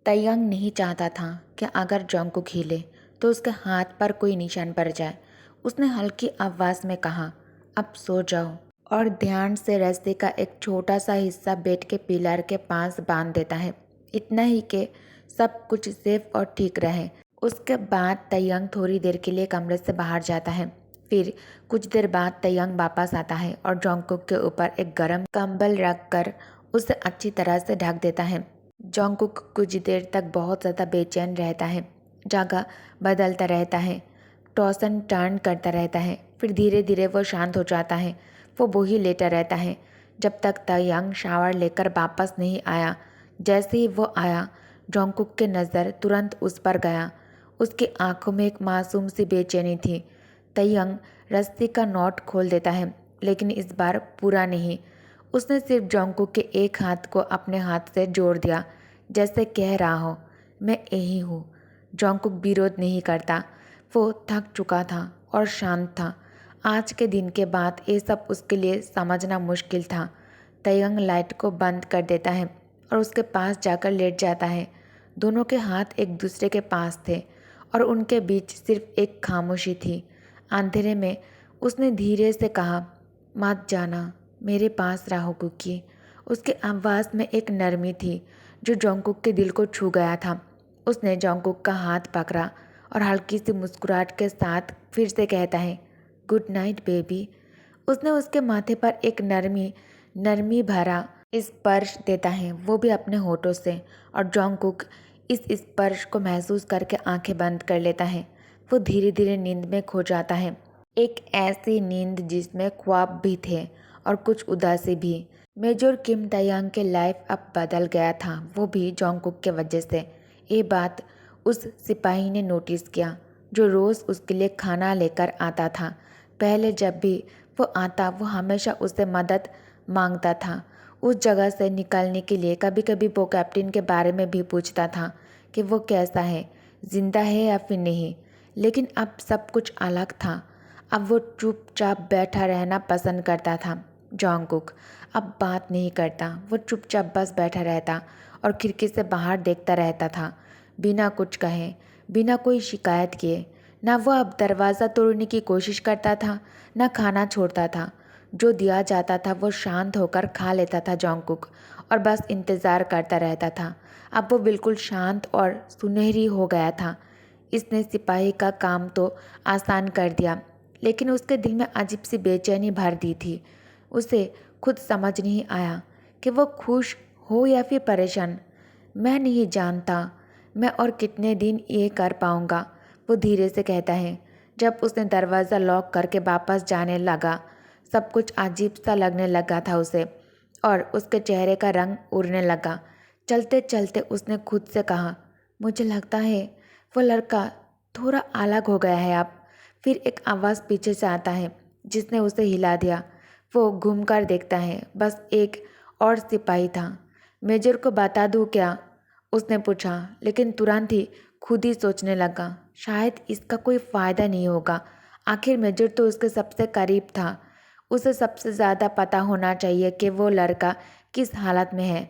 तयंग नहीं चाहता था कि अगर जोंगकुक हिले तो उसके हाथ पर कोई निशान पड़ जाए। उसने हल्की आवाज़ में कहा, अब सो जाओ और ध्यान से रस्सी का एक छोटा सा हिस्सा बेड के पिलर के पास बांध देता है, इतना ही कि सब कुछ सेफ और ठीक रहे। उसके बाद तयंग थोड़ी देर के लिए कमरे से बाहर जाता है। फिर कुछ देर बाद तयंग वापस आता है और जोंगकुक के ऊपर एक गर्म कंबल रखकर उसे अच्छी तरह से ढक देता है। जोंगकुक कुछ देर तक बहुत ज़्यादा बेचैन रहता है, जगह बदलता रहता है, टॉस एंड टर्न करता रहता है। फिर धीरे धीरे वो शांत हो जाता है। वो वही लेटा रहता है जब तक तयंग शावर लेकर वापस नहीं आया। जैसे ही वो आया, जोंगकुक की नज़र तुरंत उस पर गया। उसकी आंखों में एक मासूम सी बेचैनी थी। तयंग रस्सी का नॉट खोल देता है, लेकिन इस बार पूरा नहीं। उसने सिर्फ जोंगकुक के एक हाथ को अपने हाथ से जोड़ दिया, जैसे कह रहा हो, मैं यही हूँ। जोंगकुक विरोध नहीं करता। वो थक चुका था और शांत था। आज के दिन के बाद ये सब उसके लिए समझना मुश्किल था। तयंग लाइट को बंद कर देता है और उसके पास जाकर लेट जाता है। दोनों के हाथ एक दूसरे के पास थे और उनके बीच सिर्फ एक खामोशी थी। अंधेरे में उसने धीरे से कहा, मत जाना, मेरे पास रहो कुकी। उसकी आवाज़ में एक नरमी थी जो जोंगकुक के दिल को छू गया था। उसने जोंगकुक का हाथ पकड़ा और हल्की सी मुस्कुराहट के साथ फिर से कहता है, गुड नाइट बेबी। उसने उसके माथे पर एक नरमी नरमी भरा स्पर्श देता है, वो भी अपने होठों से, और जोंगकुक इस स्पर्श को महसूस करके आंखें बंद कर लेता है। वो धीरे धीरे नींद में खो जाता है, एक ऐसी नींद जिसमें ख्वाब भी थे और कुछ उदासी भी। मेजर किम तयांग के लाइफ अब बदल गया था, वो भी जोंगकुक के वजह से। ये बात उस सिपाही ने नोटिस किया जो रोज़ उसके लिए खाना लेकर आता था। पहले जब भी वो आता, वो हमेशा उससे मदद मांगता था। उस जगह से निकलने के लिए कभी कभी वो कैप्टन के बारे में भी पूछता था कि वो कैसा है, जिंदा है या फिर नहीं। लेकिन अब सब कुछ अलग था। अब वो चुपचाप बैठा रहना पसंद करता था। जोंगकुक अब बात नहीं करता, वो चुपचाप बस बैठा रहता और खिड़की से बाहर देखता रहता था, बिना कुछ कहे, बिना कोई शिकायत किए। ना वो अब दरवाज़ा तोड़ने की कोशिश करता था, ना खाना छोड़ता था। जो दिया जाता था वो शांत होकर खा लेता था जोंगकुक, और बस इंतज़ार करता रहता था। अब वो बिल्कुल शांत और सुनहरी हो गया था। इसने सिपाही का काम तो आसान कर दिया, लेकिन उसके दिल में अजीब सी बेचैनी भर दी थी। उसे खुद समझ नहीं आया कि वो खुश हो या फिर परेशान। मैं नहीं जानता मैं और कितने दिन ये कर पाऊँगा, वो धीरे से कहता है। जब उसने दरवाज़ा लॉक करके वापस जाने लगा, सब कुछ अजीब सा लगने लगा था उसे, और उसके चेहरे का रंग उड़ने लगा। चलते चलते उसने खुद से कहा, मुझे लगता है वो लड़का थोड़ा अलग हो गया है अब। फिर एक आवाज़ पीछे से आता है जिसने उसे हिला दिया। वो घूमकर देखता है, बस एक और सिपाही था। मेजर को बता दूँ क्या, उसने पूछा, लेकिन तुरंत ही खुद ही सोचने लगा, शायद इसका कोई फ़ायदा नहीं होगा। आखिर मेजर तो उसके सबसे करीब था। उसे सबसे ज़्यादा पता होना चाहिए कि वो लड़का किस हालत में है।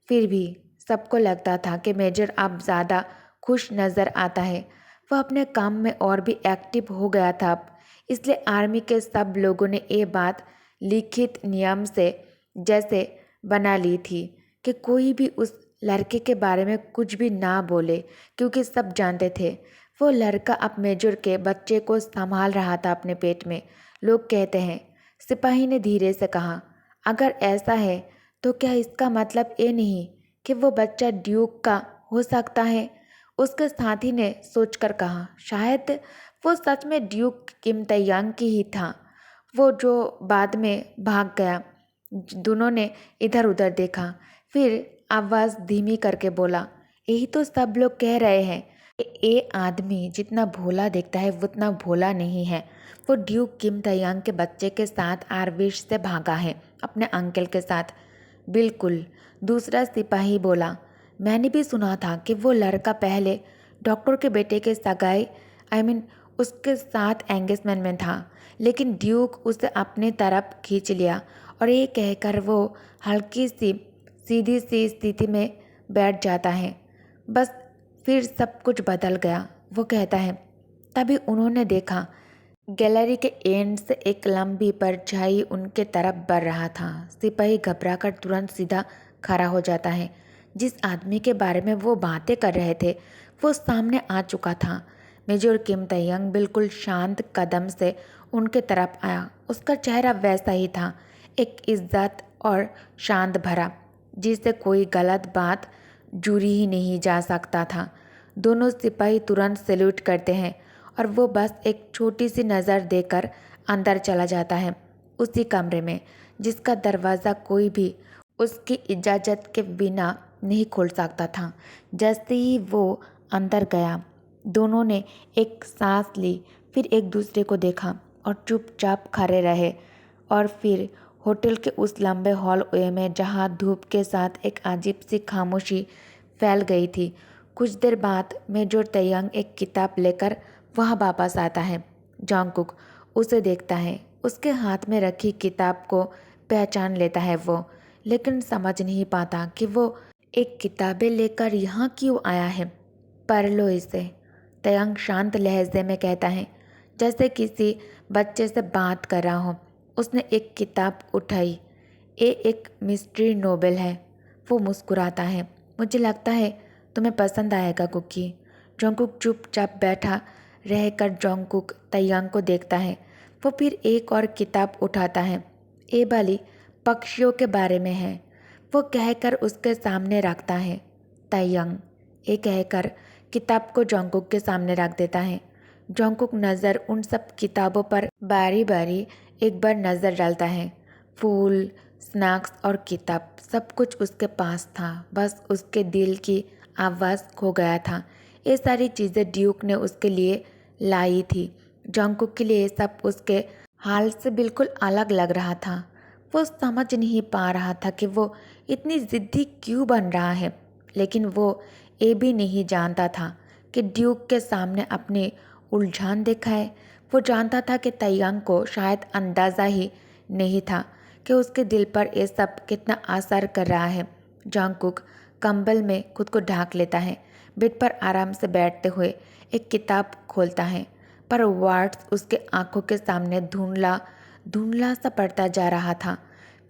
फिर भी सबको लगता था कि मेजर अब ज़्यादा खुश नज़र आता है। वह अपने काम में और भी एक्टिव हो गया था अब। इसलिए आर्मी के सब लोगों ने ये बात लिखित नियम से जैसे बना ली थी कि कोई भी उस लड़के के बारे में कुछ भी ना बोले, क्योंकि सब जानते थे वो लड़का अब मेजर के बच्चे को संभाल रहा था अपने पेट में। लोग कहते हैं, सिपाही ने धीरे से कहा, अगर ऐसा है तो क्या इसका मतलब ये नहीं कि वो बच्चा ड्यूक का हो सकता है? उसके साथी ने सोचकर कहा, शायद वो सच में ड्यूक किम तैयांग की ही था, वो जो बाद में भाग गया। दोनों ने इधर उधर देखा, फिर आवाज़ धीमी करके बोला, यही तो सब लोग कह रहे हैं। ये आदमी जितना भोला दिखता है वो उतना भोला नहीं है। वो ड्यूक किम तयांग के बच्चे के साथ आरविश से भागा है, अपने अंकल के साथ। बिल्कुल, दूसरा सिपाही बोला, मैंने भी सुना था कि वो लड़का पहले डॉक्टर के बेटे के सगाई उसके साथ एंगेजमेंट में था, लेकिन ड्यूक उसे अपने तरफ खींच लिया और ये कहकर वो हल्की सी सीधी सी स्थिति में बैठ जाता है। बस फिर सब कुछ बदल गया, वो कहता है। तभी उन्होंने देखा गैलरी के एंड से एक लंबी परछाई उनके तरफ बढ़ रहा था। सिपाही घबराकर तुरंत सीधा खड़ा हो जाता है। जिस आदमी के बारे में वो बातें कर रहे थे वो सामने आ चुका था। मेजर किम तयंग बिल्कुल शांत कदम से उनके तरफ आया। उसका चेहरा वैसा ही था, एक इज्जत और शांत भरा, जिससे कोई गलत बात जुड़ी ही नहीं जा सकता था। दोनों सिपाही तुरंत सैल्यूट करते हैं और वो बस एक छोटी सी नज़र देकर अंदर चला जाता है, उसी कमरे में जिसका दरवाज़ा कोई भी उसकी इजाज़त के बिना नहीं खोल सकता था। जैसे ही वो अंदर गया, दोनों ने एक सांस ली, फिर एक दूसरे को देखा और चुपचाप खड़े रहे। और फिर होटल के उस लंबे हॉलवे में जहाँ धूप के साथ एक अजीब सी खामोशी फैल गई थी, कुछ देर बाद मेजर तयंग एक किताब लेकर वहाँ वापस आता है। जॉन्गकुक उसे देखता है। उसके हाथ में रखी किताब को पहचान लेता है वो, लेकिन समझ नहीं पाता कि वो एक किताबें लेकर यहाँ क्यों आया है। पढ़ लो इसे, तयंग शांत लहजे में कहता है, जैसे किसी बच्चे से बात कर रहा हो। उसने एक किताब उठाई। ये एक मिस्ट्री नोवेल है। वो मुस्कुराता है। मुझे लगता है तुम्हें पसंद आएगा कुकी। जोंगकुक चुपचाप बैठा रहकर जोंगकुक तयंग को देखता है। वो फिर एक और किताब उठाता है। ये वाली पक्षियों के बारे में है, वो कहकर उसके सामने रखता है। तयंग ये कहकर किताब को जोंगकुक के सामने रख देता है। जोंगकुक नज़र उन सब किताबों पर बारी बारी एक बार नज़र डालता है। फूल, स्नैक्स और किताब सब कुछ उसके पास था, बस उसके दिल की आवाज़ खो गया था। ये सारी चीज़ें ड्यूक ने उसके लिए लाई थी। जोंगकुक के लिए सब उसके हाल से बिल्कुल अलग लग रहा था। वो समझ नहीं पा रहा था कि वो इतनी ज़िद्दी क्यों बन रहा है, लेकिन वो ये भी नहीं जानता था कि ड्यूक के सामने अपनी उलझान दिखाए। वो जानता था कि तयंग को शायद अंदाज़ा ही नहीं था कि उसके दिल पर ये सब कितना असर कर रहा है। जोंगकुक कंबल में खुद को ढांक लेता है। बेड पर आराम से बैठते हुए एक किताब खोलता है, पर वर्ड्स उसके आंखों के सामने धुंधला धुंधला सा पड़ता जा रहा था।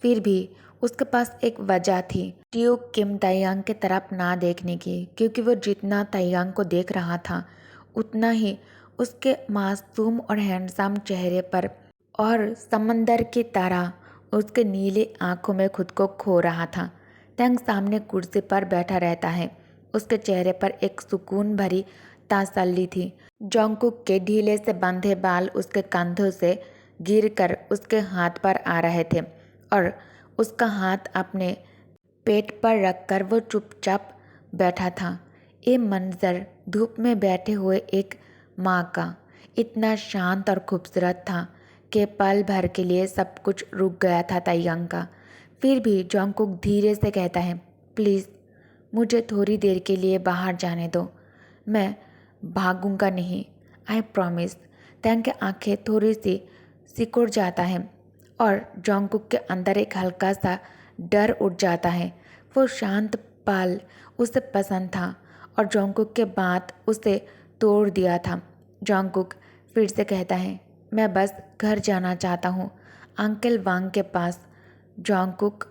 फिर भी उसके पास एक वजह थी ड्यूक किम तयंग की तरफ ना देखने की, क्योंकि वो जितना तयंग को देख रहा था उतना ही उसके मासूम और हैंडसम चेहरे पर और समंदर की तरह उसके नीले आंखों में खुद को खो रहा था। तंग सामने कुर्सी पर बैठा रहता है। उसके चेहरे पर एक सुकून भरी तसल्ली थी। जोंगकुक के ढीले से बंधे बाल उसके कंधों से गिरकर उसके हाथ पर आ रहे थे और उसका हाथ अपने पेट पर रखकर वो चुपचाप बैठा था। ये मंजर धूप में बैठे हुए एक माँ का इतना शांत और खूबसूरत था कि पल भर के लिए सब कुछ रुक गया था तयंग का। फिर भी जोंगकुक धीरे से कहता है, प्लीज़ मुझे थोड़ी देर के लिए बाहर जाने दो। मैं भागूंगा नहीं, आई प्रॉमिस। तयंग की आंखें थोड़ी सी सिकुड़ जाता है और जोंगकुक के अंदर एक हल्का सा डर उठ जाता है। वो शांत पल उसे पसंद था और जोंगकुक के बात उसे तोड़ दिया था। जोंगकुक फिर से कहता है, मैं बस घर जाना चाहता हूँ, अंकल वांग के पास। जोंगकुक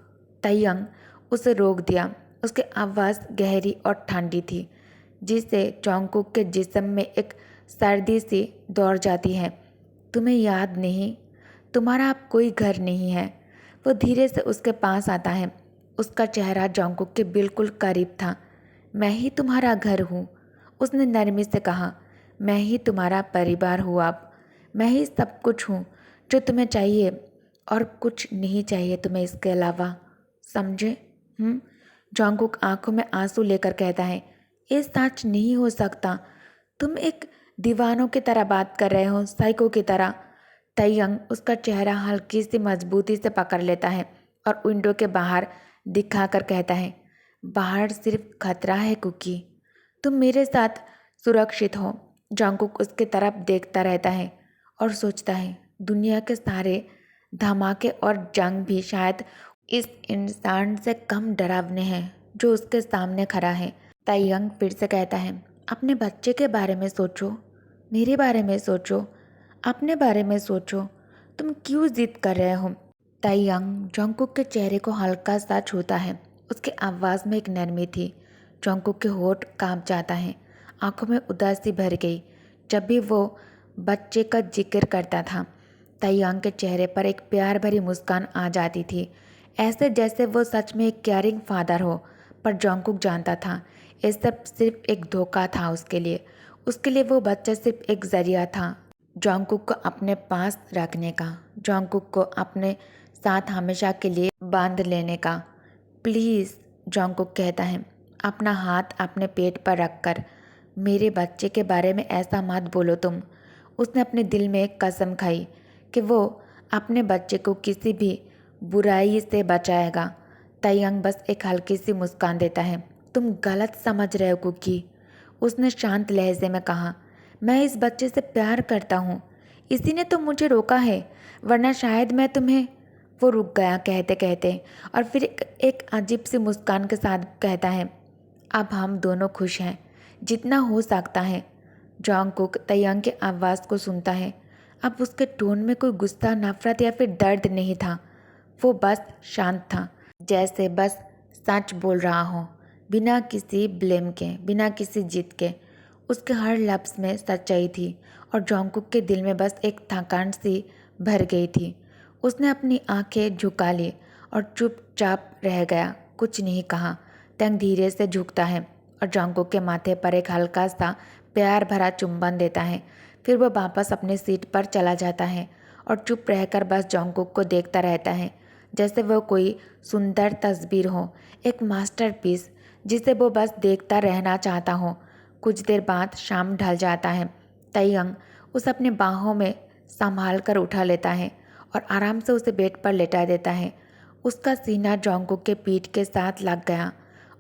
तयंग उसे रोक दिया। उसकी आवाज़ गहरी और ठंडी थी, जिससे जोंगकुक के जिस्म में एक सर्दी सी दौड़ जाती है। तुम्हें याद नहीं, तुम्हारा अब कोई घर नहीं है। वो धीरे से उसके पास आता है। उसका चेहरा जोंगकुक के बिल्कुल करीब था। मैं ही तुम्हारा घर हूँ, उसने नरमी से कहा। मैं ही तुम्हारा परिवार हूँ अब। मैं ही सब कुछ हूँ जो तुम्हें चाहिए, और कुछ नहीं चाहिए तुम्हें इसके अलावा, समझे? जोंगकुक आंखों में आंसू लेकर कहता है, ये सच नहीं हो सकता। तुम एक दीवानों की तरह बात कर रहे हो, साइको की तरह। तयंग उसका चेहरा हल्की सी मजबूती से पकड़ लेता है और विंडो के बाहर दिखाकर कहता है, बाहर सिर्फ खतरा है कुकी, तुम मेरे साथ सुरक्षित हो। जोंगकुक उसकी तरफ देखता रहता है और सोचता है, दुनिया के सारे धमाके और जंग भी शायद इस इंसान से कम डरावने हैं जो उसके सामने खड़ा है। ताइयंग फिर से कहता है, अपने बच्चे के बारे में सोचो, मेरे बारे में सोचो, अपने बारे में सोचो, तुम क्यों जिद कर रहे हो। ताइयंग जोंगकुक के चेहरे को हल्का सा छूता है। उसकी आवाज़ में एक नरमी थी। जोंगकुक के होठ कांप जाता है, आंखों में उदासी भर गई। जब भी वो बच्चे का जिक्र करता था, ताइयंग के चेहरे पर एक प्यार भरी मुस्कान आ जाती थी, ऐसे जैसे वो सच में एक केयरिंग फादर हो। पर जोंगकुक जानता था ये सब सिर्फ एक धोखा था उसके लिए। उसके लिए वो बच्चा सिर्फ एक जरिया था जोंगकुक को अपने पास रखने का, जोंगकुक को अपने साथ हमेशा के लिए बांध लेने का। प्लीज़, जोंगकुक कहता है, अपना हाथ अपने पेट पर रखकर मेरे बच्चे के बारे में ऐसा मत बोलो तुम। उसने अपने दिल में एक कसम खाई कि वो अपने बच्चे को किसी भी बुराई से बचाएगा। ताइयंग बस एक हल्की सी मुस्कान देता है। तुम गलत समझ रहे हो कुकी, उसने शांत लहजे में कहा। मैं इस बच्चे से प्यार करता हूँ, इसी ने तो मुझे रोका है, वरना शायद मैं तुम्हें। वो रुक गया कहते कहते और फिर एक अजीब सी मुस्कान के साथ कहता है, अब हम दोनों खुश हैं, जितना हो सकता है। जोंगकुक ताइयंग की आवाज़ को सुनता है। अब उसके टोन में कोई गुस्सा, नफरत या फिर दर्द नहीं था। वो बस शांत था, जैसे बस सच बोल रहा हो, बिना किसी ब्लेम के, बिना किसी जिद के। उसके हर लफ्ज़ में सच्चाई थी और जोंगकुक के दिल में बस एक थकान सी भर गई थी। उसने अपनी आंखें झुका ली और चुपचाप रह गया, कुछ नहीं कहा। तंग धीरे से झुकता है और जोंगकुक के माथे पर एक हल्का सा प्यार भरा चुंबन देता है। फिर वह वापस अपनी सीट पर चला जाता है और चुप रहकर बस जोंगकुक को देखता रहता है, जैसे वह कोई सुंदर तस्वीर हो, एक मास्टरपीस जिसे वो बस देखता रहना चाहता हो। कुछ देर बाद शाम ढल जाता है। ताइयंग उसे अपने बाहों में संभाल कर उठा लेता है और आराम से उसे बेड पर लेटा देता है। उसका सीना जोंगकुक के पीठ के साथ लग गया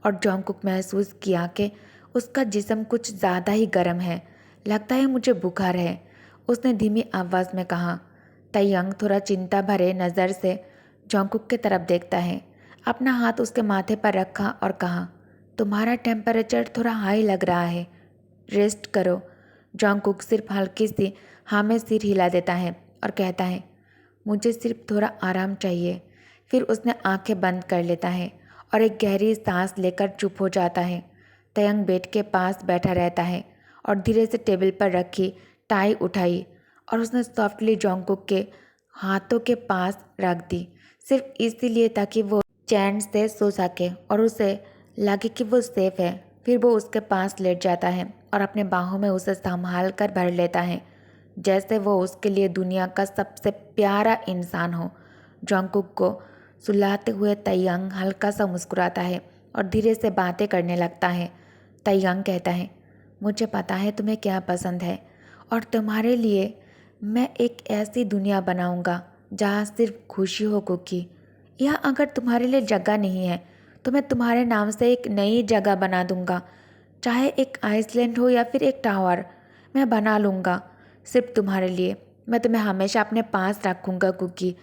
और जोंगकुक महसूस किया कि उसका जिस्म कुछ ज़्यादा ही गर्म है। लगता है मुझे बुखार है, उसने धीमी आवाज़ में कहा। ताइयंग थोड़ा चिंता भरे नज़र से जोंगकुक की तरफ देखता है, अपना हाथ उसके माथे पर रखा और कहा, तुम्हारा टेम्परेचर थोड़ा हाई लग रहा है, रेस्ट करो। जोंगकुक सिर्फ हल्की सी हाँ में सिर हिला देता है और कहता है, मुझे सिर्फ थोड़ा आराम चाहिए। फिर उसने आंखें बंद कर लेता है और एक गहरी सांस लेकर चुप हो जाता है। ताइयंग बेड के पास बैठा रहता है और धीरे से टेबल पर रखी टाई उठाई और उसने सॉफ्टली जोंगकुक के हाथों के पास रख दी, सिर्फ इसीलिए ताकि वो चैन से सो सके और उसे लगे कि वो सेफ है। फिर वो उसके पास लेट जाता है और अपने बाहों में उसे संभाल कर भर लेता है, जैसे वो उसके लिए दुनिया का सबसे प्यारा इंसान हो। जोंगकुक को सुलाते हुए ताइयंग हल्का सा मुस्कुराता है और धीरे से बातें करने लगता है। ताइयंग कहता है, मुझे पता है तुम्हें क्या पसंद है और तुम्हारे लिए मैं एक ऐसी दुनिया बनाऊंगा जहाँ सिर्फ खुशी हो कुकी। यहाँ अगर तुम्हारे लिए जगह नहीं है तो मैं तुम्हारे नाम से एक नई जगह बना दूंगा, चाहे एक आइसलैंड हो या फिर एक टावर, मैं बना लूँगा सिर्फ तुम्हारे लिए। मैं तुम्हें हमेशा अपने पास रखूँगा कुकी।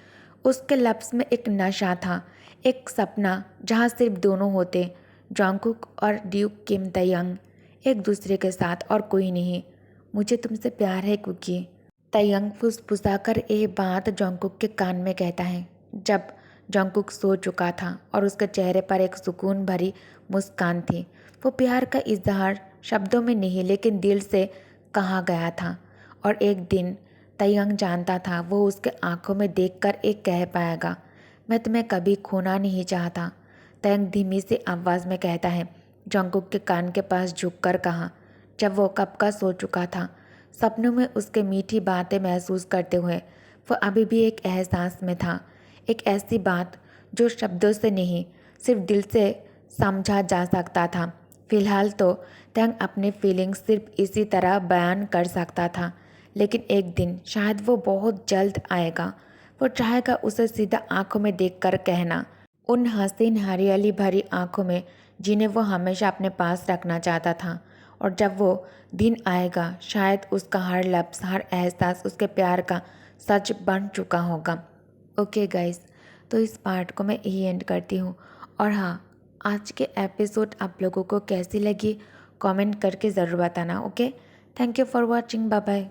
उसके लफ्ज़ में एक नशा था, एक सपना जहाँ सिर्फ दोनों होते, जोंगकुक और ड्यूक किम ताइयंग, एक दूसरे के साथ और कोई नहीं। मुझे तुमसे प्यार है कुकी। ताइयंग फुसफुसाकर ये बात जोंगकुक के कान में कहता है। जब जोंगकुक सो चुका था और उसके चेहरे पर एक सुकून भरी मुस्कान थी। वो प्यार का इजहार शब्दों में नहीं लेकिन दिल से कहा गया था और एक दिन ताइयंग जानता था वो उसके आंखों में देखकर एक कह पाएगा, मैं तुम्हें कभी खोना नहीं चाहता। ताइयंग धीमी सी आवाज़ में कहता है। जोंगकुक के कान के पास झुककर कहा। जब वो कब का सो चुका था, सपनों में उसके मीठी बातें महसूस करते हुए, वो अभी भी एक एहसास में था, एक ऐसी बात जो शब्दों से नहीं सिर्फ दिल से समझा जा सकता था। फिलहाल तो तंग अपनी फीलिंग्स सिर्फ इसी तरह बयान कर सकता था, लेकिन एक दिन शायद वो बहुत जल्द आएगा। वो चाहेगा उसे सीधा आंखों में देखकर कहना, उन हसीन हरियाली भरी आंखों में जिन्हें वो हमेशा अपने पास रखना चाहता था। और जब वो दिन आएगा शायद उसका हर लफ्ज़, हर एहसास उसके प्यार का सच बन चुका होगा। ओके गाइस, तो इस पार्ट को मैं यही एंड करती हूँ। और हाँ, आज के एपिसोड आप लोगों को कैसी लगी कमेंट करके ज़रूर बताना। Okay, thank you for watching, bye bye.